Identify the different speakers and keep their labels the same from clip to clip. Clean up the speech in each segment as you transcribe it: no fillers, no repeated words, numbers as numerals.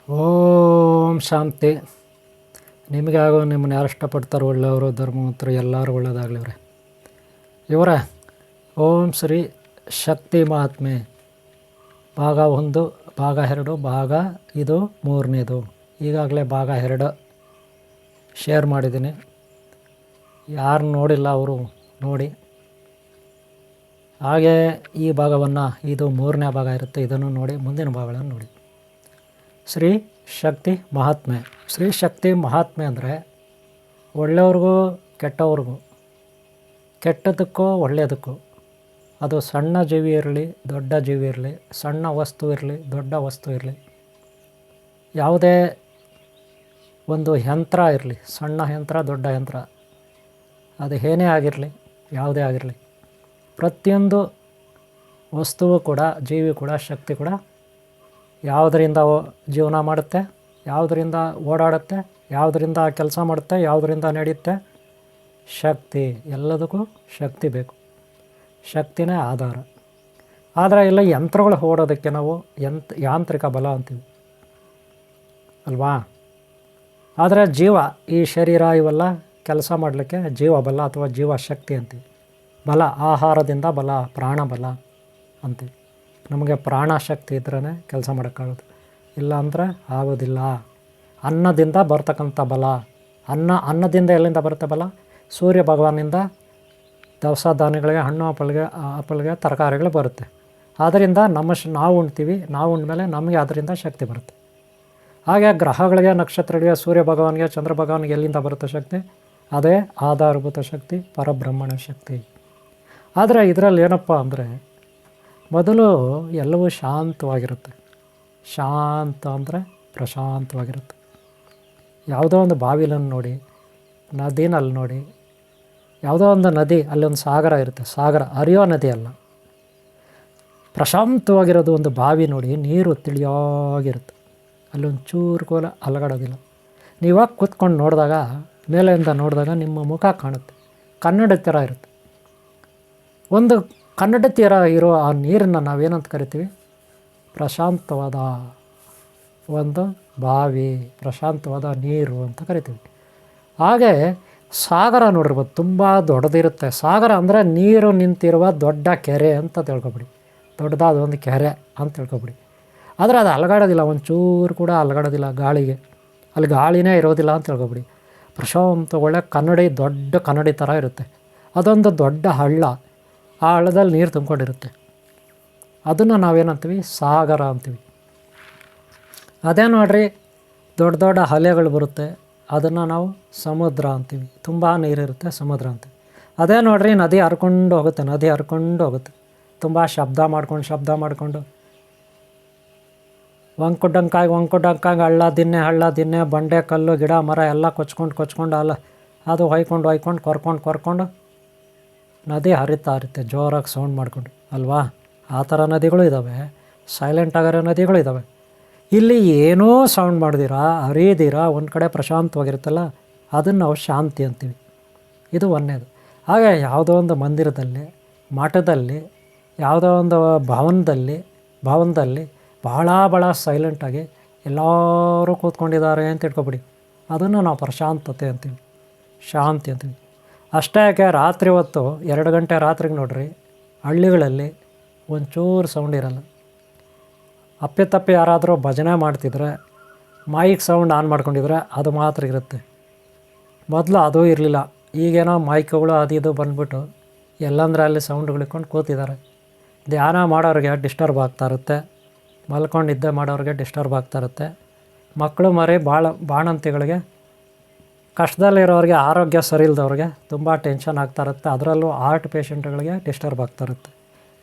Speaker 1: ಓಂ ಶಾಂತಿ. ನಿಮಗೆ ಆಗೋ ನಿಮ್ಮನ್ನು ಯಾರು ಇಷ್ಟಪಡ್ತಾರೋ ಒಳ್ಳೆಯವರು ಧರ್ಮವಂತರು ಎಲ್ಲರೂ ಒಳ್ಳೆಯದಾಗಲಿ ಇವರೇ. ಇವರೇ ಓಂ ಶ್ರೀ ಶಕ್ತಿ ಮಹಾತ್ಮೆ ಭಾಗ 1, ಭಾಗ 2, ಭಾಗ ಇದು 3ನೇದು. ಈಗಾಗಲೇ ಭಾಗ 2 ಶೇರ್ ಮಾಡಿದ್ದೀನಿ. ಯಾರು ನೋಡಿಲ್ಲ ಅವರು ನೋಡಿ. ಹಾಗೆ ಈ ಭಾಗವನ್ನು, ಇದು 3ನೇ ಭಾಗ ಇರುತ್ತೆ, ಇದನ್ನು ನೋಡಿ, ಮುಂದಿನ ಭಾಗಗಳನ್ನು ನೋಡಿ. ಶ್ರೀ ಶಕ್ತಿ ಮಹಾತ್ಮೆ. ಶ್ರೀ ಶಕ್ತಿ ಮಹಾತ್ಮೆ ಅಂದರೆ ಒಳ್ಳೆಯವ್ರಿಗೂ ಕೆಟ್ಟವ್ರಿಗೂ, ಕೆಟ್ಟದಕ್ಕೂ ಒಳ್ಳೆಯದಕ್ಕೂ, ಅದು ಸಣ್ಣ ಜೀವಿ ಇರಲಿ ದೊಡ್ಡ ಜೀವಿ ಇರಲಿ, ಸಣ್ಣ ವಸ್ತು ಇರಲಿ ದೊಡ್ಡ ವಸ್ತು ಇರಲಿ, ಯಾವುದೇ ಒಂದು ಯಂತ್ರ ಇರಲಿ, ಸಣ್ಣ ಯಂತ್ರ ದೊಡ್ಡ ಯಂತ್ರ, ಅದು ಏನೇ ಆಗಿರಲಿ, ಯಾವುದೇ ಆಗಿರಲಿ, ಪ್ರತಿಯೊಂದು ವಸ್ತುವು ಕೂಡ, ಜೀವಿ ಕೂಡ, ಶಕ್ತಿ ಕೂಡ ಯಾವುದರಿಂದ ಜೀವನ ಮಾಡುತ್ತೆ, ಯಾವುದರಿಂದ ಓಡಾಡುತ್ತೆ, ಯಾವುದರಿಂದ ಕೆಲಸ ಮಾಡುತ್ತೆ, ಯಾವುದರಿಂದ ನಡೆಯುತ್ತೆ, ಶಕ್ತಿ. ಎಲ್ಲದಕ್ಕೂ ಶಕ್ತಿ ಬೇಕು, ಶಕ್ತಿನೇ ಆಧಾರ. ಆದರೆ ಎಲ್ಲ ಯಂತ್ರಗಳು ಓಡೋದಕ್ಕೆ ನಾವು ಯಾಂತ್ರಿಕ ಬಲ ಅಂತೀವಿ ಅಲ್ವಾ. ಆದರೆ ಜೀವ, ಈ ಶರೀರ ಇವೆಲ್ಲ ಕೆಲಸ ಮಾಡಲಿಕ್ಕೆ ಜೀವ ಬಲ ಅಥವಾ ಜೀವ ಶಕ್ತಿ ಅಂತೀವಿ. ಬಲ ಆಹಾರದಿಂದ ಬಲ, ಪ್ರಾಣ ಬಲ ಅಂತೀವಿ. ನಮಗೆ ಪ್ರಾಣಶಕ್ತಿ ಇದ್ರೇ ಕೆಲಸ ಮಾಡೋಕ್ಕಾಗೋದು, ಇಲ್ಲ ಅಂದರೆ ಆಗೋದಿಲ್ಲ. ಅನ್ನದಿಂದ ಬರ್ತಕ್ಕಂಥ ಬಲ, ಅನ್ನದಿಂದ ಎಲ್ಲಿಂದ ಬರುತ್ತೆ ಬಲ? ಸೂರ್ಯ ಭಗವಾನಿಂದ ದವಸ ಧಾನ್ಯಗಳಿಗೆ, ಹಣ್ಣು ಹಂಪಲಿಗೆ ತರಕಾರಿಗಳು ಬರುತ್ತೆ. ಆದ್ದರಿಂದ ನಾವು ಉಣ್ತೀವಿ, ನಾವು ಉಂಡ್ಮೇಲೆ ನಮಗೆ ಅದರಿಂದ ಶಕ್ತಿ ಬರುತ್ತೆ. ಹಾಗೆ ಗ್ರಹಗಳಿಗೆ, ನಕ್ಷತ್ರಗಳಿಗೆ, ಸೂರ್ಯ ಭಗವಾನಿಗೆ, ಚಂದ್ರ ಭಗವಾನಿಗೆ ಎಲ್ಲಿಂದ ಬರುತ್ತೆ ಶಕ್ತಿ? ಅದೇ ಆಧಾರಭೂತ ಶಕ್ತಿ, ಪರಬ್ರಹ್ಮಣ ಶಕ್ತಿ. ಆದರೆ ಇದರಲ್ಲಿ ಏನಪ್ಪ ಅಂದರೆ, ಮೊದಲು ಎಲ್ಲವೂ ಶಾಂತವಾಗಿರುತ್ತೆ. ಶಾಂತ ಅಂದರೆ ಪ್ರಶಾಂತವಾಗಿರುತ್ತೆ. ಯಾವುದೋ ಒಂದು ಬಾವಿಲನ್ನು ನೋಡಿ, ನದಿನಲ್ಲಿ ನೋಡಿ, ಯಾವುದೋ ಒಂದು ನದಿ, ಅಲ್ಲೊಂದು ಸಾಗರ ಇರುತ್ತೆ. ಸಾಗರ ಹರಿಯೋ ನದಿ ಅಲ್ಲ, ಪ್ರಶಾಂತವಾಗಿರೋದು ಒಂದು ಬಾವಿ ನೋಡಿ, ನೀರು ತಿಳಿಯಾಗಿರುತ್ತೆ. ಅಲ್ಲೊಂದು ಚೂರು ಕೂಡ ಅಲಗಾಡೋದಿಲ್ಲ. ನೀವಾಗ ಕೂತ್ಕೊಂಡು ನೋಡಿದಾಗ, ಮೇಲೆಯಿಂದ ನೋಡಿದಾಗ ನಿಮ್ಮ ಮುಖ ಕಾಣುತ್ತೆ, ಕನ್ನಡ ಥರ ಇರುತ್ತೆ. ಒಂದು ಕನ್ನಡ ತೀರ ಇರೋ ಆ ನೀರನ್ನು ನಾವೇನಂತ ಕರಿತೀವಿ? ಪ್ರಶಾಂತವಾದ ಒಂದು ಬಾವಿ, ಪ್ರಶಾಂತವಾದ ನೀರು ಅಂತ ಕರಿತೀವಿ. ಹಾಗೆ ಸಾಗರ ನೋಡಿರ್ಬೋದು, ತುಂಬ ದೊಡ್ಡದಿರುತ್ತೆ. ಸಾಗರ ಅಂದರೆ ನೀರು ನಿಂತಿರುವ ದೊಡ್ಡ ಕೆರೆ ಅಂತ ತಿಳ್ಕೊಬಿಡಿ, ದೊಡ್ಡದಾದ ಒಂದು ಕೆರೆ ಅಂತ ತಿಳ್ಕೊಬಿಡಿ. ಆದರೆ ಅದು ಅಲಗಾಡೋದಿಲ್ಲ, ಒಂಚೂರು ಕೂಡ ಅಲಗಾಡೋದಿಲ್ಲ ಗಾಳಿಗೆ, ಅಲ್ಲಿ ಗಾಳಿನೇ ಇರೋದಿಲ್ಲ ಅಂತ ತಿಳ್ಕೊಬಿಡಿ. ಪ್ರಶಾಂತ ಒಳ್ಳೆ ಕನ್ನಡಿ, ದೊಡ್ಡ ಕನ್ನಡಿ ಥರ ಇರುತ್ತೆ. ಅದೊಂದು ದೊಡ್ಡ ಹಳ್ಳ, ಆ ಹಳ್ಳದಲ್ಲಿ ನೀರು ತುಂಬಿಕೊಂಡಿರುತ್ತೆ. ಅದನ್ನು ನಾವೇನಂತೀವಿ? ಸಾಗರ ಅಂತೀವಿ. ಅದೇ ನೋಡ್ರಿ, ದೊಡ್ಡ ದೊಡ್ಡ ಅಲೆಗಳು ಬರುತ್ತೆ, ಅದನ್ನು ನಾವು ಸಮುದ್ರ ಅಂತೀವಿ. ತುಂಬ ನೀರಿರುತ್ತೆ, ಸಮುದ್ರ ಅಂತೀವಿ. ಅದೇ ನೋಡ್ರಿ, ನದಿ ಹರ್ಕೊಂಡು ಹೋಗುತ್ತೆ, ನದಿ ಹರ್ಕೊಂಡು ಹೋಗುತ್ತೆ, ತುಂಬ ಶಬ್ದ ಮಾಡಿಕೊಂಡು ವಂಕುಡಂಕಾಗಿ ಹಳ್ಳ ದಿನ್ನೆ ಬಂಡೆ ಕಲ್ಲು ಗಿಡ ಮರ ಎಲ್ಲ ಕೊಚ್ಕೊಂಡು ಅಲ್ಲ, ಅದು ಹೊಯ್ಕೊಂಡು ಕೊರ್ಕೊಂಡು ನದಿ ಹರಿತಾ ಇರುತ್ತೆ, ಜೋರಾಗಿ ಸೌಂಡ್ ಮಾಡಿಕೊಂಡು ಅಲ್ವಾ. ಆ ಥರ ನದಿಗಳು ಇದ್ದಾವೆ, ಸೈಲೆಂಟ್ ಆಗಿರೋ ನದಿಗಳು ಇದ್ದಾವೆ. ಇಲ್ಲಿ ಏನೂ ಸೌಂಡ್ ಮಾಡ್ದಿರಾ, ಹರಿದಿರಾ, ಒಂದು ಕಡೆ ಪ್ರಶಾಂತವಾಗಿರುತ್ತಲ್ಲ, ಅದನ್ನು ನಾವು ಶಾಂತಿ ಅಂತೀವಿ. ಇದು ಒಂದನೇದು. ಹಾಗೆ ಯಾವುದೋ ಒಂದು ಮಂದಿರದಲ್ಲಿ, ಮಠದಲ್ಲಿ, ಯಾವುದೋ ಒಂದು ಭವನದಲ್ಲಿ ಭಾಳ ಸೈಲೆಂಟಾಗಿ ಎಲ್ಲರೂ ಕೂತ್ಕೊಂಡಿದ್ದಾರೆ ಅಂತ ಇಟ್ಕೊಬಿಡಿ, ಅದನ್ನು ನಾವು ಪ್ರಶಾಂತತೆ ಅಂತೀವಿ, ಶಾಂತಿ ಅಂತೀವಿ. ಅಷ್ಟೇ ಯಾಕೆ, ರಾತ್ರಿ ಹೊತ್ತು 2 ಗಂಟೆ ರಾತ್ರಿಗೆ ನೋಡ್ರಿ, ಹಳ್ಳಿಗಳಲ್ಲಿ ಒಂಚೂರು ಸೌಂಡ್ ಇರಲ್ಲ. ಅಪ್ಪಿತಪ್ಪಿ ಯಾರಾದರೂ ಭಜನೆ ಮಾಡ್ತಿದ್ರೆ, ಮೈಕ್ ಸೌಂಡ್ ಆನ್ ಮಾಡ್ಕೊಂಡಿದ್ರೆ ಅದು ಮಾತ್ರ ಇರುತ್ತೆ. ಮೊದಲು ಅದೂ ಇರಲಿಲ್ಲ. ಈಗೇನೋ ಮೈಕ್ಗಳು ಅದು ಇದು ಬಂದುಬಿಟ್ಟು ಎಲ್ಲಂದ್ರೆ ಅಲ್ಲಿ ಸೌಂಡ್ಗಳು ಇಟ್ಕೊಂಡು ಕೂತಿದ್ದಾರೆ. ಧ್ಯಾನ ಮಾಡೋರಿಗೆ ಡಿಸ್ಟರ್ಬ್ ಆಗ್ತಾ ಇರುತ್ತೆ, ಮಲ್ಕೊಂಡು ನಿದ್ದೆ ಮಾಡೋರಿಗೆ ಡಿಸ್ಟರ್ಬ್ ಆಗ್ತಾ ಇರುತ್ತೆ. ಮಕ್ಕಳು ಮರಿ ಬಾಣಂತಿಗಳಿಗೆ, ಕಷ್ಟದಲ್ಲಿರೋರಿಗೆ, ಆರೋಗ್ಯ ಸರಿ ಇಲ್ದವ್ರಿಗೆ ತುಂಬ ಟೆನ್ಷನ್ ಆಗ್ತಾ ಇರುತ್ತೆ. ಅದರಲ್ಲೂ ಹಾರ್ಟ್ ಪೇಷಂಟ್ಗಳಿಗೆ ಡಿಸ್ಟರ್ಬ್ ಆಗ್ತಾ ಇರುತ್ತೆ.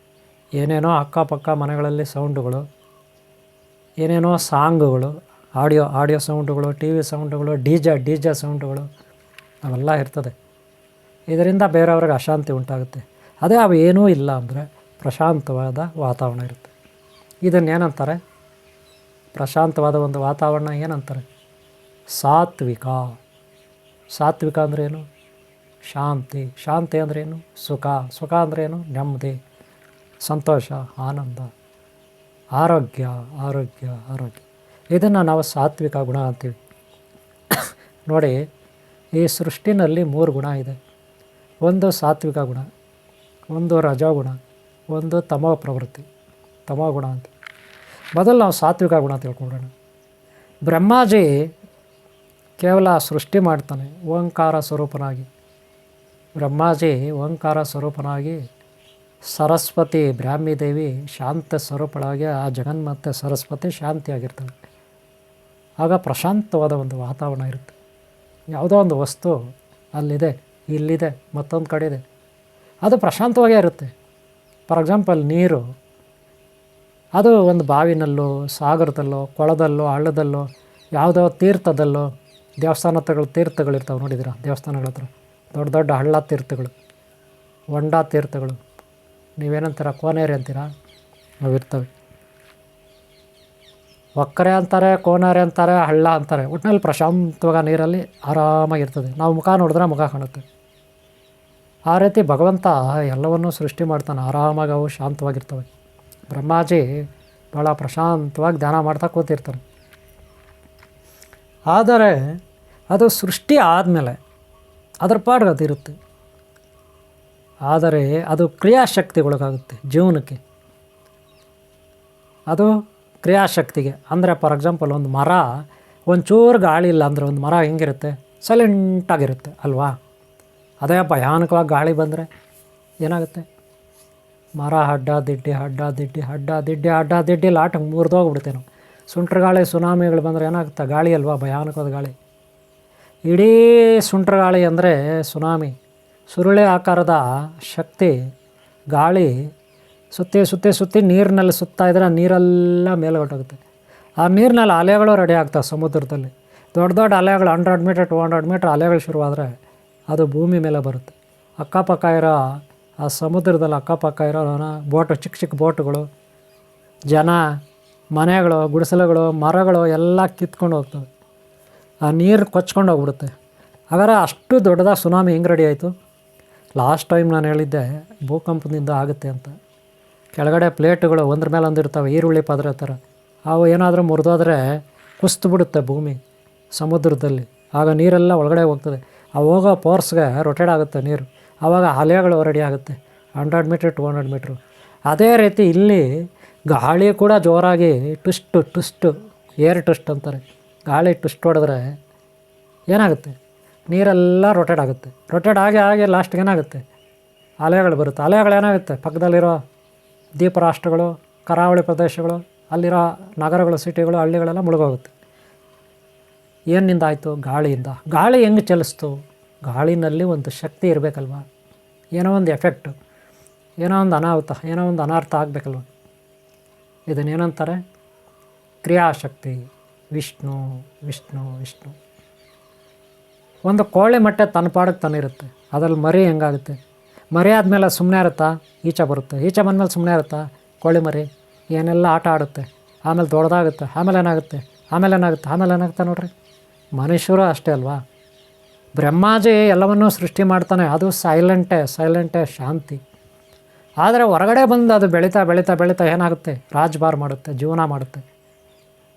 Speaker 1: ಏನೇನೋ ಅಕ್ಕಪಕ್ಕ ಮನೆಗಳಲ್ಲಿ ಸೌಂಡುಗಳು, ಏನೇನೋ ಸಾಂಗುಗಳು, ಆಡಿಯೋ ಸೌಂಡುಗಳು, ಟಿ ವಿ ಸೌಂಡುಗಳು, ಡಿ ಜೆ ಸೌಂಡುಗಳು ಅವೆಲ್ಲ ಇರ್ತದೆ. ಇದರಿಂದ ಬೇರೆಯವ್ರಿಗೆ ಅಶಾಂತಿ ಉಂಟಾಗುತ್ತೆ. ಅದೇ ಅವು ಏನೂ ಇಲ್ಲ ಅಂದರೆ ಪ್ರಶಾಂತವಾದ ವಾತಾವರಣ ಇರುತ್ತೆ. ಇದನ್ನೇನಂತಾರೆ? ಪ್ರಶಾಂತವಾದ ಒಂದು ವಾತಾವರಣ ಏನಂತಾರೆ? ಸಾತ್ವಿಕ. ಸಾತ್ವಿಕ ಅಂದ್ರೇನು? ಶಾಂತಿ ಅಂದ್ರೇನು? ಸುಖ ಅಂದ್ರೇನು? ನೆಮ್ಮದಿ, ಸಂತೋಷ, ಆನಂದ, ಆರೋಗ್ಯ. ಇದನ್ನು ನಾವು ಸಾತ್ವಿಕ ಗುಣ ಅಂತೀವಿ. ನೋಡಿ, ಈ ಸೃಷ್ಟಿನಲ್ಲಿ 3 ಗುಣ ಇದೆ. ಒಂದು ಸಾತ್ವಿಕ ಗುಣ, ಒಂದು ರಜೋಗುಣ, ಒಂದು ತಮೋ ಪ್ರವೃತ್ತಿ, ತಮೋ ಗುಣ ಅಂತ. ಮೊದಲು ನಾವು ಸಾತ್ವಿಕ ಗುಣ ತಿಳ್ಕೊಳ್ಳೋಣ. ಬ್ರಹ್ಮಾಜಿ ಕೇವಲ ಸೃಷ್ಟಿ ಮಾಡ್ತಾನೆ ಓಂಕಾರ ಸ್ವರೂಪನಾಗಿ. ಬ್ರಹ್ಮಾಜಿ ಓಂಕಾರ ಸ್ವರೂಪನಾಗಿ, ಸರಸ್ವತಿ ಬ್ರಾಹ್ಮಿ ದೇವಿ ಶಾಂತ ಸ್ವರೂಪಳಾಗಿ, ಆ ಜಗನ್ಮಾತೆ ಸರಸ್ವತಿ ಶಾಂತಿಯಾಗಿರ್ತಾಳೆ. ಆಗ ಪ್ರಶಾಂತವಾದ ಒಂದು ವಾತಾವರಣ ಇರುತ್ತೆ. ಯಾವುದೋ ಒಂದು ವಸ್ತು ಅಲ್ಲಿದೆ, ಇಲ್ಲಿದೆ, ಮತ್ತೊಂದು ಕಡೆ ಇದೆ, ಅದು ಪ್ರಶಾಂತವಾಗೇ ಇರುತ್ತೆ. ಫಾರ್ ಎಕ್ಸಾಂಪಲ್, ನೀರು ಅದು ಒಂದು ಬಾವಿನಲ್ಲೋ, ಸಾಗರದಲ್ಲೋ, ಕೊಳದಲ್ಲೋ, ಹಳ್ಳದಲ್ಲೋ, ಯಾವುದೋ ತೀರ್ಥದಲ್ಲೋ, ತೀರ್ಥಗಳಿರ್ತಾವೆ ನೋಡಿದ್ದೀರಾ? ದೇವಸ್ಥಾನಗಳ ಹತ್ರ ದೊಡ್ಡ ದೊಡ್ಡ ಹಳ್ಳ ತೀರ್ಥಗಳು, ಹೊಂಡ ತೀರ್ಥಗಳು, ನೀವೇನಂತೀರ, ಕೋನೇರಿ ಅಂತೀರಾ? ಅವು ಇರ್ತವೆ. ಒಕ್ಕರೆ ಅಂತಾರೆ, ಕೋನಾರೆ ಅಂತಾರೆ, ಹಳ್ಳ ಅಂತಾರೆ. ಒಟ್ಟಿನಲ್ಲಿ ಪ್ರಶಾಂತವಾಗ ನೀರಲ್ಲಿ ಆರಾಮಾಗಿರ್ತದೆ. ನಾವು ಮುಖ ನೋಡಿದ್ರೆ ಮುಖ ಕಾಣುತ್ತೆ. ಆ ರೀತಿ ಭಗವಂತ ಎಲ್ಲವನ್ನೂ ಸೃಷ್ಟಿ ಮಾಡ್ತಾನೆ. ಆರಾಮಾಗಿ ಅವು ಶಾಂತವಾಗಿರ್ತವೆ. ಬ್ರಹ್ಮಾಜಿ ಭಾಳ ಪ್ರಶಾಂತವಾಗಿ ಧ್ಯಾನ ಮಾಡ್ತಾ ಕೂತಿರ್ತಾನೆ. ಆದರೆ ಅದು ಸೃಷ್ಟಿ ಆದಮೇಲೆ ಅದರ ಪಾಡಿಗೆ ಅದಿರುತ್ತೆ. ಆದರೆ ಅದು ಕ್ರಿಯಾಶಕ್ತಿಗೊಳಗಾಗುತ್ತೆ ಜೀವನಕ್ಕೆ. ಅದು ಕ್ರಿಯಾಶಕ್ತಿಗೆ ಅಂದರೆ, ಫಾರ್ ಎಕ್ಸಾಂಪಲ್, ಒಂದು ಮರ ಒಂಚೂರು ಗಾಳಿ ಇಲ್ಲ ಅಂದರೆ ಒಂದು ಮರ ಹೆಂಗಿರುತ್ತೆ? ಸೈಲೆಂಟಾಗಿರುತ್ತೆ ಅಲ್ವಾ? ಅದೇ ಭಯಾನಕವಾಗಿ ಗಾಳಿ ಬಂದರೆ ಏನಾಗುತ್ತೆ? ಮರ ಅಡ್ಡ ದಿಡ್ಡಿ ಲಾಟಂಗೆ ಮುರಿದೋಗ್ಬಿಡ್ತೇವೆ ನಾವು. ಸುಂಟ್ರ ಗಾಳಿ, ಸುನಾಮಿಗಳು ಬಂದರೆ ಏನಾಗುತ್ತೆ? ಗಾಳಿ ಅಲ್ವಾ, ಭಯಾನಕವಾದ ಗಾಳಿ. ಇಡೀ ಸುಂಟ್ರ ಗಾಳಿ ಅಂದರೆ ಸುನಾಮಿ, ಸುರುಳಿ ಆಕಾರದ ಶಕ್ತಿ ಗಾಳಿ ಸುತ್ತಿ ನೀರಿನಲ್ಲಿ ಸುತ್ತಾ ಇದ್ರೆ ನೀರೆಲ್ಲ ಮೇಲೆ ಹೊರಟೋಗುತ್ತೆ. ಆ ನೀರಿನಲ್ಲಿ ಅಲೆಗಳು ರೆಡಿ ಆಗ್ತವೆ. ಸಮುದ್ರದಲ್ಲಿ ದೊಡ್ಡ ದೊಡ್ಡ ಅಲೆಗಳು 100 ಮೀಟರ್ 200 ಮೀಟ್ರ್ ಅಲೆಗಳು ಶುರುವಾದರೆ ಅದು ಭೂಮಿ ಮೇಲೆ ಬರುತ್ತೆ. ಅಕ್ಕಪಕ್ಕ ಇರೋ ಆ ಸಮುದ್ರದಲ್ಲಿ ಅಕ್ಕಪಕ್ಕ ಇರೋ ಬೋಟು, ಚಿಕ್ಕ ಚಿಕ್ಕ ಬೋಟುಗಳು, ಜನ, ಮನೆಗಳು, ಗುಡಿಸಲುಗಳು, ಮರಗಳು ಎಲ್ಲ ಕಿತ್ಕೊಂಡು ಹೋಗ್ತವೆ. ಆ ನೀರು ಕೊಚ್ಕೊಂಡು ಹೋಗ್ಬಿಡುತ್ತೆ. ಹಾಗಾದ್ರೆ ಅಷ್ಟು ದೊಡ್ಡದಾಗಿ ಸುನಾಮಿ ಹೆಂಗೆ ರೆಡಿ ಆಯಿತು? ಲಾಸ್ಟ್ ಟೈಮ್ ನಾನು ಹೇಳಿದ್ದೆ ಭೂಕಂಪದಿಂದ ಆಗುತ್ತೆ ಅಂತ. ಕೆಳಗಡೆ ಪ್ಲೇಟುಗಳು ಒಂದ್ರ ಮೇಲೆ ಒಂದು ಇರ್ತವೆ, ಈರುಳ್ಳಿ ಪದರ ಥರ. ಅವು ಏನಾದರೂ ಮುರಿದೋದ್ರೆ ಕುಸ್ತು ಬಿಡುತ್ತೆ ಭೂಮಿ ಸಮುದ್ರದಲ್ಲಿ. ಆಗ ನೀರೆಲ್ಲ ಒಳಗಡೆ ಹೋಗ್ತದೆ. ಆ ಹೋಗೋ ಫೋರ್ಸ್ಗೆ ರೊಟೇಟ್ ಆಗುತ್ತೆ ನೀರು. ಆವಾಗ ಅಲೆಗಳು ರೆಡಿ ಆಗುತ್ತೆ 100 ಮೀಟ್ರ್ 200 ಮೀಟ್ರು. ಅದೇ ರೀತಿ ಇಲ್ಲಿ ಗಾಳಿ ಕೂಡ ಜೋರಾಗಿ ಟುಸ್ಟ್ ಏರ್ ಟುಸ್ಟ್ ಅಂತಾರೆ. ಗಾಳಿ ಟುಸ್ಟ್ ಹೊಡೆದ್ರೆ ಏನಾಗುತ್ತೆ? ನೀರೆಲ್ಲ ರೊಟೇಟ್ ಆಗುತ್ತೆ. ರೊಟೇಟ್ ಆಗಿ ಲಾಸ್ಟ್ಗೆ ಏನಾಗುತ್ತೆ? ಅಲೆಗಳು ಬರುತ್ತೆ. ಅಲೆಗಳು ಏನಾಗುತ್ತೆ? ಪಕ್ಕದಲ್ಲಿರೋ ದ್ವೀಪ ರಾಷ್ಟ್ರಗಳು, ಕರಾವಳಿ ಪ್ರದೇಶಗಳು, ಅಲ್ಲಿರೋ ನಗರಗಳು, ಸಿಟಿಗಳು, ಹಳ್ಳಿಗಳೆಲ್ಲ ಮುಳುಗೋಗುತ್ತೆ. ಏನಿಂದ ಆಯಿತು? ಗಾಳಿಯಿಂದ. ಗಾಳಿ ಹೆಂಗೆ ಚಲಿಸ್ತು? ಗಾಳಿನಲ್ಲಿ ಒಂದು ಶಕ್ತಿ ಇರಬೇಕಲ್ವ? ಏನೋ ಒಂದು ಎಫೆಕ್ಟು, ಏನೋ ಒಂದು ಅನಾಹುತ, ಏನೋ ಒಂದು ಅನರ್ಥ ಆಗಬೇಕಲ್ವ? ಇದನ್ನೇನಂತಾರೆ? ಕ್ರಿಯಾಶಕ್ತಿ. ವಿಷ್ಣು ವಿಷ್ಣು ವಿಷ್ಣು. ಒಂದು ಕೋಳಿ ಮೊಟ್ಟೆ ತನ್ನ ಪಾಡಕ್ಕೆ ತಾನಿರುತ್ತೆ. ಅದ್ರಲ್ಲಿ ಮರಿ ಹೆಂಗಾಗುತ್ತೆ? ಮರಿ ಆದಮೇಲೆ ಸುಮ್ಮನೆ ಇರುತ್ತಾ? ಈಚೆ ಬರುತ್ತೆ. ಈಚೆ ಬಂದಮೇಲೆ ಸುಮ್ಮನೆ ಇರುತ್ತಾ? ಕೋಳಿ ಮರಿ ಏನೆಲ್ಲ ಆಟ ಆಡುತ್ತೆ. ಆಮೇಲೆ ದೊಡ್ಡದಾಗುತ್ತೆ. ಆಮೇಲೆ ಏನಾಗುತ್ತೆ ನೋಡ್ರಿ. ಮನುಷ್ಯರು ಅಷ್ಟೇ ಅಲ್ವಾ? ಬ್ರಹ್ಮಾಜಿ ಎಲ್ಲವನ್ನೂ ಸೃಷ್ಟಿ ಮಾಡ್ತಾನೆ. ಅದು ಸೈಲೆಂಟೇ ಶಾಂತಿ. ಆದರೆ ಹೊರಗಡೆ ಬಂದು ಅದು ಬೆಳೀತಾ ಏನಾಗುತ್ತೆ? ರಾಜ್ಭಾರ್ ಮಾಡುತ್ತೆ, ಜೀವನ ಮಾಡುತ್ತೆ.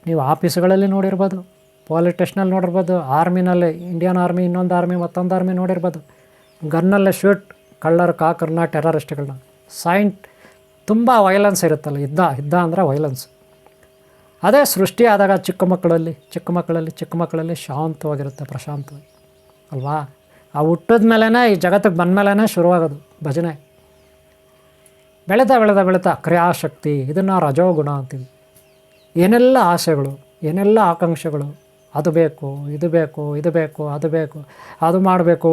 Speaker 1: ನೀವು ಆಫೀಸ್ಗಳಲ್ಲಿ ನೋಡಿರ್ಬೋದು, ಪೊಲೀಸ್ ಸ್ಟೇಷನಲ್ಲಿ ನೋಡಿರ್ಬೋದು, ಆರ್ಮಿನಲ್ಲಿ, ಇಂಡಿಯನ್ ಆರ್ಮಿ, ಇನ್ನೊಂದು ಆರ್ಮಿ, ಮತ್ತೊಂದು ಆರ್ಮಿ ನೋಡಿರ್ಬೋದು. ಗನ್ನಲ್ಲೇ ಶೂಟ್, ಕಾಕರನ್ನ, ಟೆರರಿಸ್ಟ್ಗಳನ್ನ. ತುಂಬ ವೈಲೆನ್ಸ್ ಇರುತ್ತಲ್ಲ. ಯುದ್ಧ ಅಂದರೆ ವೈಲೆನ್ಸ್. ಅದೇ ಸೃಷ್ಟಿ ಆದಾಗ ಚಿಕ್ಕ ಮಕ್ಕಳಲ್ಲಿ ಶಾಂತವಾಗಿರುತ್ತೆ, ಪ್ರಶಾಂತವಾಗಿ ಅಲ್ವಾ? ಆ ಹುಟ್ಟಿದ ಮೇಲೇ, ಈ ಜಗತ್ತಿಗೆ ಬಂದ ಮೇಲೇ ಶುರುವಾಗೋದು ಭಜನೆ. ಬೆಳೀತಾ ಕ್ರಿಯಾಶಕ್ತಿ. ಇದನ್ನು ರಜೋಗುಣ ಅಂತೀವಿ. ಏನೆಲ್ಲ ಆಸೆಗಳು, ಏನೆಲ್ಲ ಆಕಾಂಕ್ಷೆಗಳು, ಅದು ಬೇಕು, ಇದು ಬೇಕು, ಅದು ಬೇಕು, ಅದು ಮಾಡಬೇಕು,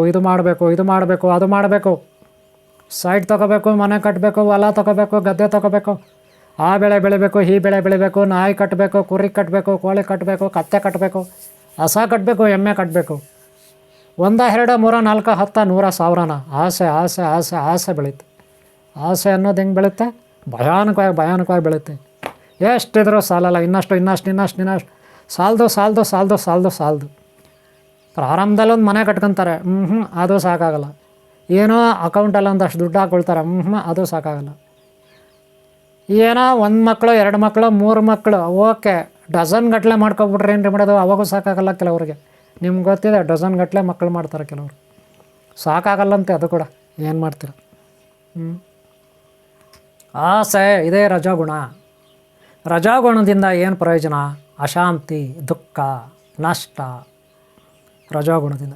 Speaker 1: ಸೈಟ್ ತೊಗೋಬೇಕು, ಮನೆ ಕಟ್ಟಬೇಕು, ಹೊಲ ತೊಗೋಬೇಕು, ಗದ್ದೆ ತೊಗೋಬೇಕು, ಆ ಬೆಳೆ ಬೆಳಿಬೇಕು, ಈ ಬೆಳೆ ಬೆಳಿಬೇಕು, ನಾಯಿ ಕಟ್ಟಬೇಕು, ಕುರಿ ಕಟ್ಟಬೇಕು, ಕೋಳಿ ಕಟ್ಟಬೇಕು, ಕತ್ತೆ ಕಟ್ಟಬೇಕು, ಹಸ ಕಟ್ಟಬೇಕು, ಎಮ್ಮೆ ಕಟ್ಟಬೇಕು. 1 2 3 4 10 100 1000ನ ಆಸೆ ಬೆಳೀತೆ. ಆಸೆ ಅನ್ನೋದು ಹೆಂಗೆ ಬೆಳುತ್ತೆ? ಭಯಾನಕವಾಗಿ ಬೆಳುತ್ತೆ. ಎಷ್ಟಿದ್ರೂ ಸಾಲಲ್ಲ. ಇನ್ನಷ್ಟು ಸಾಲದು. ಪ್ರಾರಂಭದಲ್ಲಿ ಒಂದು ಮನೆ ಕಟ್ಕೊತಾರೆ, ಅದು ಸಾಕಾಗಲ್ಲ. ಏನೋ ಅಕೌಂಟಲ್ಲಿ ಒಂದಷ್ಟು ದುಡ್ಡು ಹಾಕ್ಕೊಳ್ತಾರೆ, ಅದು ಸಾಕಾಗಲ್ಲ. ಏನೋ 1 ಮಕ್ಕಳು 2 ಮಕ್ಕಳು 3 ಮಕ್ಕಳು, ಓಕೆ, ಡಜನ್ ಗಟ್ಟಲೆ ಮಾಡ್ಕೊಬಿಟ್ರೆ ಏನು ರೀ ಮಾಡೋದು, ಅವಾಗೂ ಸಾಕಾಗಲ್ಲ ಕೆಲವ್ರಿಗೆ. ನಿಮ್ಗೆ ಗೊತ್ತಿದೆ, ಡಜನ್ ಗಟ್ಟಲೆ ಮಕ್ಕಳು ಮಾಡ್ತಾರೆ ಕೆಲವರು. ಸಾಕಾಗಲ್ಲಂತೆ ಅದು ಕೂಡ, ಏನು ಮಾಡ್ತೀರ. ಆಸೆ ಇದೇ ರಜೋಗುಣ. ರಜೋಗುಣದಿಂದ ಏನು ಪ್ರಯೋಜನ? ಅಶಾಂತಿ, ದುಃಖ, ನಷ್ಟ ರಜೋಗುಣದಿಂದ.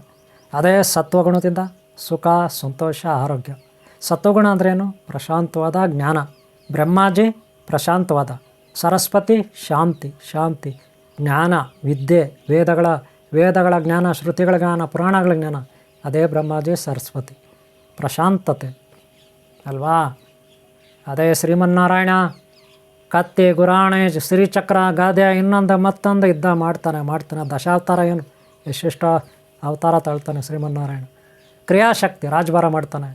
Speaker 1: ಅದೇ ಸತ್ವಗುಣದಿಂದ ಸುಖ, ಸಂತೋಷ, ಆರೋಗ್ಯ. ಸತ್ವಗುಣ ಅಂದ್ರೇನು? ಪ್ರಶಾಂತವಾದ ಜ್ಞಾನ. ಬ್ರಹ್ಮಾಜಿ ಪ್ರಶಾಂತವಾದ, ಸರಸ್ವತಿ ಶಾಂತಿ, ಜ್ಞಾನ, ವಿದ್ಯೆ, ವೇದಗಳ ಜ್ಞಾನ, ಶ್ರುತಿಗಳ ಜ್ಞಾನ, ಪುರಾಣಗಳ ಜ್ಞಾನ. ಅದೇ ಬ್ರಹ್ಮಾಜಿ ಸರಸ್ವತಿ, ಪ್ರಶಾಂತತೆ ಅಲ್ವಾ. ಅದೇ ಶ್ರೀಮನ್ನಾರಾಯಣ ಕತ್ತಿ, ಗುರಾಣೆ, ಶ್ರೀಚಕ್ರ, ಗಾದೆ, ಇನ್ನೊಂದು ಮತ್ತೊಂದು ಇದ್ದ ಮಾಡ್ತಾನೆ. ದಶಾವತಾರ ಏನು ಎಷ್ಟೆಷ್ಟೋ ಅವತಾರ ತಾಳ್ತಾನೆ ಶ್ರೀಮನ್ನಾರಾಯಣ. ಕ್ರಿಯಾಶಕ್ತಿ, ರಾಜಭಾರ ಮಾಡ್ತಾನೆ.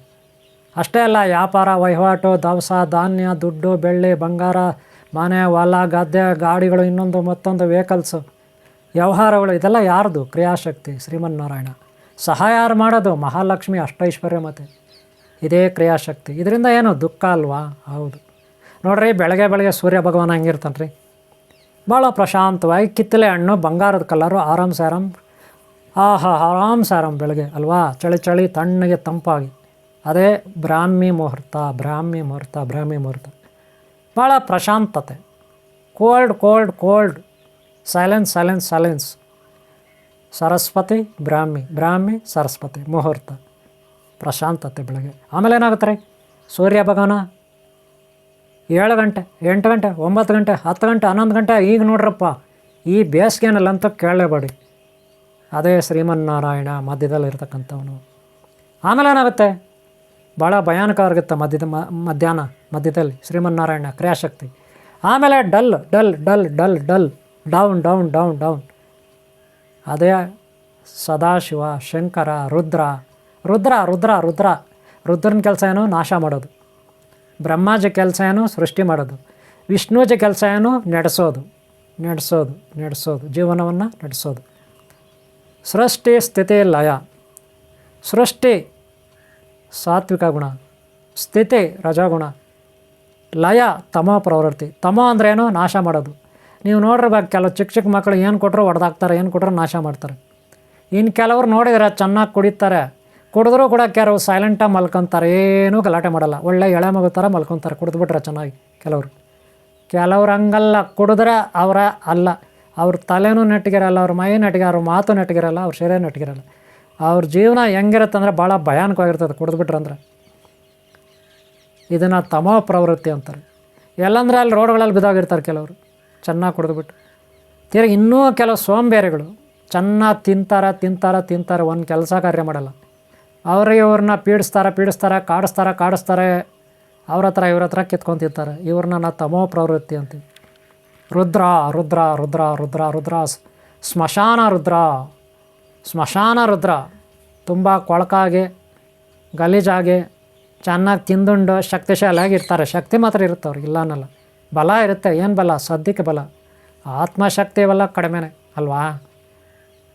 Speaker 1: ಅಷ್ಟೇ ಅಲ್ಲ, ವ್ಯಾಪಾರ, ವಹಿವಾಟು, ದವಸ ಧಾನ್ಯ, ದುಡ್ಡು, ಬೆಳ್ಳಿ, ಬಂಗಾರ, ಮನೆ, ಹೊಲ, ಗದ್ದೆ, ಗಾಡಿಗಳು, ಇನ್ನೊಂದು ಮತ್ತೊಂದು ವೆಹಿಕಲ್ಸು, ವ್ಯವಹಾರಗಳು, ಇದೆಲ್ಲ ಯಾರ್ದು? ಕ್ರಿಯಾಶಕ್ತಿ ಶ್ರೀಮನ್ನಾರಾಯಣ. ಸಹಾಯ ಯಾರು ಮಾಡೋದು? ಮಹಾಲಕ್ಷ್ಮಿ, ಅಷ್ಟೈಶ್ವರ್ಯ ಮತ್ತು ಇದೇ ಕ್ರಿಯಾಶಕ್ತಿ. ಇದರಿಂದ ಏನು ದುಃಖ ಅಲ್ವಾ? ಹೌದು ನೋಡ್ರಿ, ಬೆಳಗ್ಗೆ ಸೂರ್ಯ ಭಗವಾನ್ ಹಂಗಿರ್ತಾನೆ ರೀ, ಭಾಳ ಪ್ರಶಾಂತವಾಗಿ, ಕಿತ್ತಲೆ ಹಣ್ಣು, ಬಂಗಾರದ ಕಲರು, ಆರಾಮ್ ಸಾರಾಮ್ ಬೆಳಗ್ಗೆ ಅಲ್ವಾ. ಚಳಿ ತಣ್ಣಗೆ ತಂಪಾಗಿ. ಅದೇ ಬ್ರಾಹ್ಮಿ ಮುಹೂರ್ತ. ಭಾಳ ಪ್ರಶಾಂತತೆ. Cold, silence. ಸರಸ್ವತಿ ಬ್ರಾಹ್ಮಿ ಸರಸ್ವತಿ ಮುಹೂರ್ತ, ಪ್ರಶಾಂತತೆ ಬೆಳಗ್ಗೆ. ಆಮೇಲೆ ಏನಾಗುತ್ತೆ ರೀ, ಸೂರ್ಯ ಭಗವಾನ 7 ಗಂಟೆ, 8 ಗಂಟೆ, 9 ಗಂಟೆ, 10 ಗಂಟೆ, 11 ಗಂಟೆ. ಈಗ ನೋಡ್ರಪ್ಪ, ಈ ಬೇಸಿಗೆನಲ್ಲಂತೂ ಕೇಳಲೇಬೇಡಿ. ಅದೇ ಶ್ರೀಮನ್ನಾರಾಯಣ ಮಧ್ಯದಲ್ಲಿರ್ತಕ್ಕಂಥವನು. ಆಮೇಲೆ ಏನಾಗುತ್ತೆ, ಭಾಳ ಭಯಾನಕವಾಗಿರುತ್ತೆ ಮಧ್ಯಾಹ್ನ ಮಧ್ಯದಲ್ಲಿ ಶ್ರೀಮನ್ನಾರಾಯಣ ಕ್ರಿಯಾಶಕ್ತಿ. ಆಮೇಲೆ ಡಲ್, ಡೌನ್. ಅದೇ ಸದಾಶಿವ, ಶಂಕರ, ರುದ್ರನ ಕೆಲಸ ಏನು? ನಾಶ ಮಾಡೋದು. ಬ್ರಹ್ಮಾಜಿ ಕೆಲಸ ಏನು? ಸೃಷ್ಟಿ ಮಾಡೋದು. ವಿಷ್ಣುಜಿ ಕೆಲಸ ಏನು? ನಡೆಸೋದು, ಜೀವನವನ್ನು ನಡೆಸೋದು. ಸೃಷ್ಟಿ, ಸ್ಥಿತಿ, ಲಯ. ಸೃಷ್ಟಿ ಸಾತ್ವಿಕ ಗುಣ, ಸ್ಥಿತಿ ರಜೋಗುಣ, ಲಯ ತಮೋ ಪ್ರವೃತ್ತಿ. ತಮೋ ಅಂದ್ರೇನು? ನಾಶ ಮಾಡೋದು. ನೀವು ನೋಡಿರ್ಬೇಕು, ಕೆಲವು ಚಿಕ್ಕ ಮಕ್ಕಳು ಏನು ಕೊಟ್ಟರು ಹೊಡೆದಾಕ್ತಾರೆ, ಏನು ಕೊಟ್ಟರು ನಾಶ ಮಾಡ್ತಾರೆ. ಇನ್ನು ಕೆಲವ್ರು ನೋಡಿದರೆ ಚೆನ್ನಾಗಿ ಕುಡಿತಾರೆ, ಕುಡಿದ್ರೂ ಕೂಡ ಕೆಲವು ಸೈಲೆಂಟಾಗಿ ಮಲ್ಕೊತಾರೆ, ಏನೂ ಗಲಾಟೆ ಮಾಡಲ್ಲ, ಒಳ್ಳೆ ಎಳೆ ಮಗು ಥರ ಮಲ್ಕೊತಾರೆ ಕುಡಿದ್ಬಿಟ್ರೆ ಚೆನ್ನಾಗಿ. ಕೆಲವ್ರು ಹಂಗಲ್ಲ, ಕುಡಿದ್ರೆ ಅವ್ರ ತಲೆನೂ ನೆಟ್ಟಿಗಿರಲ್ಲ, ಅವ್ರ ಮೈ ನೆಟ್ಟಿಗಿರಲ್ಲ, ಅವ್ರ ಮಾತು ನೆಟ್ಟಿಗಿರಲ್ಲ, ಅವ್ರ ಶರೀರ ನೆಟ್ಟಿಗಿರಲ್ಲ. ಅವ್ರ ಜೀವನ ಹೆಂಗಿರುತ್ತೆ ಅಂದರೆ ಭಾಳ ಭಯಾನಕವಾಗಿರ್ತದೆ ಕುಡಿದ್ಬಿಟ್ರಂದ್ರೆ. ಇದನ್ನು ತಮೋ ಪ್ರವೃತ್ತಿ ಅಂತಾರೆ. ಎಲ್ಲಂದ್ರೆ ಅಲ್ಲಿ ರೋಡ್ಗಳಲ್ಲಿ ಬಿದ್ದೋಗಿರ್ತಾರೆ ಕೆಲವರು ಚೆನ್ನಾಗಿ ಕುಡಿದ್ಬಿಟ್ಟು. ತಿರುಗಿ ಇನ್ನೂ ಕೆಲವು ಸೋಂಬೇರಿಗಳು ಚೆನ್ನಾಗಿ ತಿಂತಾರೆ, ಒಂದು ಕೆಲಸ ಕಾರ್ಯ ಮಾಡಲ್ಲ. ಇವ್ರನ್ನ ಪೀಡಿಸ್ತಾರೆ, ಕಾಡಿಸ್ತಾರೆ, ಇವ್ರ ಹತ್ರ ಕಿತ್ಕೊಂಡು ತಿಂತಾರೆ. ಇವ್ರನ್ನ ತಮೋ ಪ್ರವೃತ್ತಿ ಅಂತೀವಿ. ರುದ್ರ, ಸ್ಮಶಾನ ರುದ್ರ ತುಂಬ ಕೊಳಕಾಗಿ, ಗಲೀಜಾಗಿ, ಚೆನ್ನಾಗಿ ತಿಂದುಂಡು ಶಕ್ತಿಶಾಲಿಯಾಗಿರ್ತಾರೆ. ಶಕ್ತಿ ಮಾತ್ರ ಇರುತ್ತೆ ಅವ್ರಿಗೆ, ಇಲ್ಲ ಅನ್ನಲ್ಲ. ಬಲ ಇರುತ್ತೆ. ಏನು ಬಲ? ಸದ್ಯಕ್ಕೆ ಬಲ. ಆತ್ಮಶಕ್ತಿ ಇವೆಲ್ಲ ಕಡಿಮೆನೆ ಅಲ್ವಾ.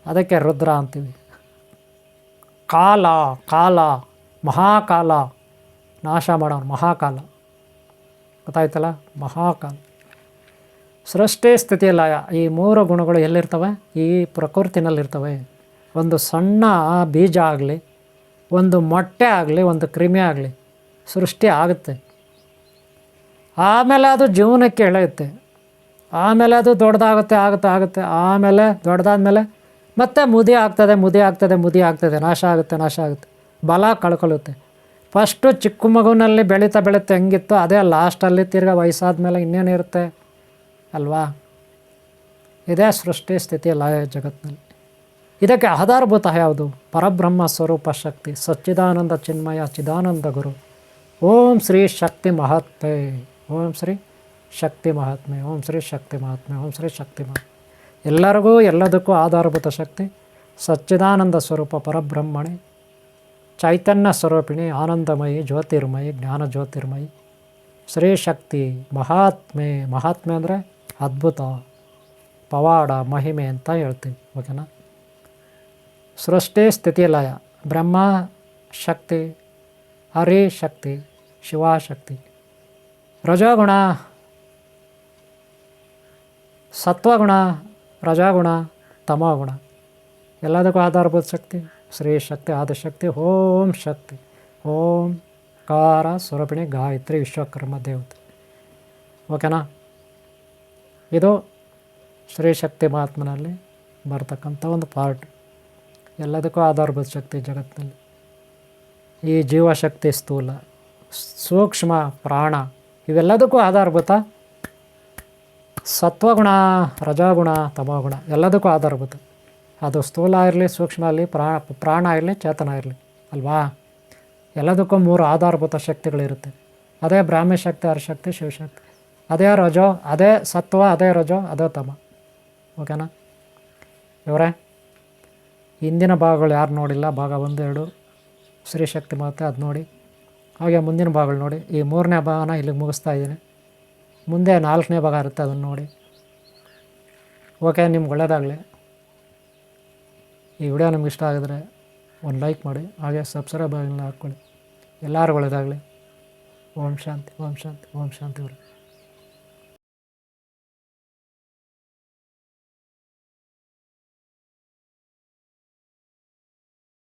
Speaker 1: ಅದಕ್ಕೆ ರುದ್ರ ಅಂತೀವಿ. ಕಾಲ ಮಹಾಕಾಲ, ನಾಶ ಮಾಡೋನು ಮಹಾಕಾಲ. ಗೊತ್ತಾಯ್ತಲ್ಲ, ಮಹಾಕಾಲ. ಸೃಷ್ಟಿ, ಸ್ಥಿತಿ, ಲಯ. ಈ 3 ಗುಣಗಳು ಎಲ್ಲಿರ್ತವೆ? ಈ ಪ್ರಕೃತಿನಲ್ಲಿರ್ತವೆ. ಒಂದು ಸಣ್ಣ ಬೀಜ ಆಗಲಿ, ಒಂದು ಮೊಟ್ಟೆ ಆಗಲಿ, ಒಂದು ಕ್ರಿಮಿ ಆಗಲಿ ಸೃಷ್ಟಿ ಆಗುತ್ತೆ. ಆಮೇಲೆ ಅದು ಜೀವನಕ್ಕೆ ಎಳೆಯುತ್ತೆ. ಆಮೇಲೆ ಅದು ದೊಡ್ಡದಾಗುತ್ತೆ, ಆಗುತ್ತೆ. ಆಮೇಲೆ ದೊಡ್ಡದಾದ್ಮೇಲೆ ಮತ್ತೆ ಮುದಿ ಆಗ್ತದೆ, ನಾಶ ಆಗುತ್ತೆ, ಬಲ ಕಳ್ಕೊಳ್ಳುತ್ತೆ. ಫಸ್ಟು ಚಿಕ್ಕ ಮಗುವಿನಲ್ಲಿ ಬೆಳೀತಾ ಹೆಂಗಿತ್ತು ಅದೇ ಲಾಸ್ಟಲ್ಲಿ ತಿರ್ಗಿ ವಯಸ್ಸಾದ ಮೇಲೆ ಇನ್ನೇನಿರುತ್ತೆ ಅಲ್ವಾ. ಇದೇ ಸೃಷ್ಟಿ, ಸ್ಥಿತಿ, ಲಯ ಜಗತ್ತಿನಲ್ಲಿ. ಇದಕ್ಕೆ ಆಧಾರಭೂತ ಯಾವುದು? ಪರಬ್ರಹ್ಮ ಸ್ವರೂಪ ಶಕ್ತಿ, ಸಚ್ಚಿದಾನಂದ ಚಿನ್ಮಯ ಚಿದಾನಂದ ಗುರು. ಓಂ ಶ್ರೀ ಶಕ್ತಿ ಮಹಾತ್ಮೆ, ಓಂ ಶ್ರೀ ಶಕ್ತಿ ಮಹಾತ್ಮೆ, ಓಂ ಶ್ರೀ ಶಕ್ತಿ ಮಹಾತ್ಮೆ, ಓಂ ಶ್ರೀ ಶಕ್ತಿ ಮಹಾತ್ಮೆ. ಎಲ್ಲರಿಗೂ ಎಲ್ಲದಕ್ಕೂ ಆಧಾರಭೂತ ಶಕ್ತಿ ಸಚ್ಚಿದಾನಂದ ಸ್ವರೂಪ ಪರಬ್ರಹ್ಮಣಿ, ಚೈತನ್ಯ ಸ್ವರೂಪಿಣಿ, ಆನಂದಮಯಿ, ಜ್ಯೋತಿರ್ಮಯಿ, ಜ್ಞಾನ ಜ್ಯೋತಿರ್ಮಯಿ, ಶ್ರೀ ಶಕ್ತಿ ಮಹಾತ್ಮೆ. ಮಹಾತ್ಮೆ ಅಂದರೆ ಅದ್ಭುತ, ಪವಾಡ, ಮಹಿಮೆ ಅಂತ ಹೇಳ್ತೀವಿ. ಓಕೆನಾ. ಸೃಷ್ಟಿ, ಸ್ಥಿತಿ, ಲಯ. ಬ್ರಹ್ಮ ಶಕ್ತಿ, ಹರಿ ಶಕ್ತಿ, ಶಿವಶಕ್ತಿ. ರಜೋಗುಣ ಸತ್ವಗುಣ, ರಜಾಗುಣ, ತಮೋಗುಣ ಎಲ್ಲದಕ್ಕೂ ಆಧಾರಭೂತ ಶಕ್ತಿ ಶ್ರೀ ಶಕ್ತಿ, ಆದಿಶಕ್ತಿ, ಓಂ ಶಕ್ತಿ, ಓಂ ಕಾರ ಸ್ವರೂಪಿಣಿ ಗಾಯತ್ರಿ ವಿಶ್ವಕರ್ಮ ದೇವತೆ. ಓಕೆನಾ? ಇದು ಶ್ರೀ ಶಕ್ತಿ ಮಹಾತ್ಮನಲ್ಲಿ ಬರ್ತಕ್ಕಂಥ ಒಂದು ಪಾರ್ಟ್. ಎಲ್ಲದಕ್ಕೂ ಆಧಾರಭೂತ ಶಕ್ತಿ ಜಗತ್ತಿನಲ್ಲಿ. ಈ ಜೀವಶಕ್ತಿ ಸ್ಥೂಲ, ಸೂಕ್ಷ್ಮ, ಪ್ರಾಣ ಇವೆಲ್ಲದಕ್ಕೂ ಆಧಾರಭೂತ ಸತ್ವಗುಣ, ರಜಾಗುಣ, ತಮೋಗುಣ ಎಲ್ಲದಕ್ಕೂ ಆಧಾರಭೂತ. ಅದು ಸ್ಥೂಲ ಇರಲಿ, ಸೂಕ್ಷ್ಮ ಇರಲಿ, ಪ್ರಾಣ ಇರಲಿ, ಚೇತನ ಇರಲಿ ಅಲ್ವಾ? ಎಲ್ಲದಕ್ಕೂ 3 ಆಧಾರಭೂತ ಶಕ್ತಿಗಳಿರುತ್ತೆ. ಅದೇ ಬ್ರಾಹ್ಮಿ ಶಕ್ತಿ, ಹರಶಕ್ತಿ, ಶಿವಶಕ್ತಿ. ಅದೇ ರಜೋ, ಅದೇ ಸತ್ವ, ಅದೇ ರಜೋ, ಅದೇ ತಮ. ಓಕೆನಾ ಇವರೇ? ಹಿಂದಿನ ಭಾಗಗಳು ಯಾರು ನೋಡಿಲ್ಲ, ಭಾಗ 1, 2 ಶ್ರೀ ಶಕ್ತಿ ಮಾತೆ ಅದು ನೋಡಿ. ಹಾಗೆ ಮುಂದಿನ ಭಾಗಗಳು ನೋಡಿ. ಈ 3ನೇ ಭಾಗನ ಇಲ್ಲಿಗೆ ಮುಗಿಸ್ತಾ ಇದ್ದೀನಿ. ಮುಂದೆ 4ನೇ ಭಾಗ ಇರುತ್ತೆ, ಅದನ್ನು ನೋಡಿ. ಓಕೆ, ನಿಮ್ಗೆ ಒಳ್ಳೆಯದಾಗಲಿ. ಈ ವಿಡಿಯೋ ನಿಮ್ಗೆ ಇಷ್ಟ ಆಗಿದ್ರೆ ಒಂದು ಲೈಕ್ ಮಾಡಿ, ಹಾಗೆ ಸಬ್ಸ್ಕ್ರೈಬ್ ಆಗಿ ಹಾಕ್ಕೊಳ್ಳಿ. ಎಲ್ಲರೂ ಒಳ್ಳೆಯದಾಗಲಿ. ಓಂ ಶಾಂತಿ, ಓಂ ಶಾಂತಿ, ಓಂ ಶಾಂತಿ.